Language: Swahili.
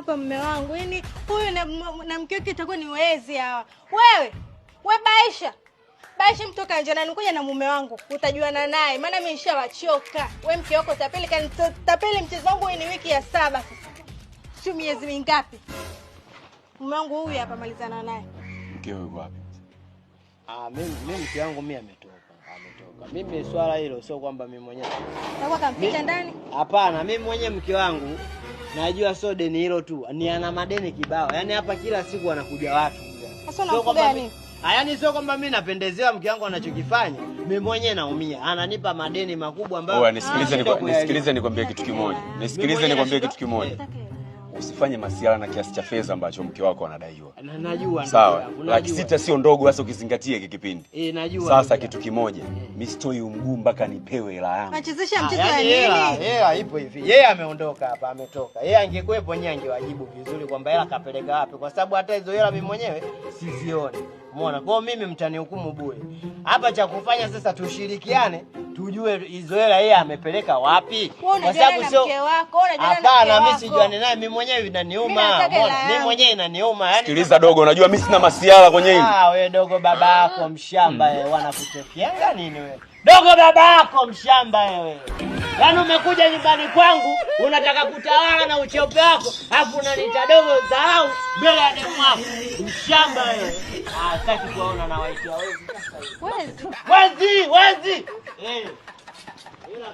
hapa mume wangu. Yaani huyu na mke wake itakuwa ni wezi hawa. We Baisha mtoka nje na nikuja na mume wangu. Utajuana naye. Maana mimi nishawachoka. We mke wako tapeli tapeli mchezo wangu ni wiki ya 7 sasa. Sio miezi mingapi? Mume wangu huyu hapa malizana naye. Mkeo yuko wapi? Mimi mke wangu mimi ametoka. Mimi swala hilo sio kwamba mimi mwenyewe. Utakuwa kamficha ndani? Hapana, mimi mwenyewe mke wangu najua sio deni hilo tu. Ni ana madeni kibao. Yaani hapa kila siku anakuja watu. Sasa unafuga nini? Yaani sio kwamba mimi napendezewa mke wangu anachokifanya. Mimi mwenyewe naumia. Ananipa madeni makubwa ambayo nisikilize nikwambie kitu kimoja. Usifanye masiala na kiasi cha fedha ambacho mke wako anadaiwa. Najua. Sawa. 600 sio ndogo hasa ukizingatia hiki kipindi. Najua. Sasa kitu kimoja, mimi sitoi mguu mpaka nipewe hela yangu. Anachezesha mchezo wa nini? Hela ipo hivi. Yeye ameondoka hapa, ametoka. Yeye angekuepo nyenye angewajibu vizuri kwamba hela kapeleka wapi, kwa sababu hata hizo hela mimi mwenyewe sizioni. Umeona? Kwa mimi mtanihukumu bure. Hapa cha kufanya sasa tushirikiane, tujue hizo hela yeye amepeleka wapi. Kwa sababu sio mke wako, hapana, mimi sijuani naye, mimi mwenyewe inaniuma. Mimi mwenyewe inaniuma. Yaani sikiliza dogo, unajua mimi sina masiala kwenye hili. Wewe dogo baba yako mshamba wewe, wanakutekeanga nini wewe? Dogo baba yako mshamba wewe. Yaani umekuja nyumbani kwangu, unataka kutawala na uchope wako, afu unaniita dogo dharau mbele ya demu wako. Mshamba wewe. Sitaki kuona na waitia wezi. Wezi. Ila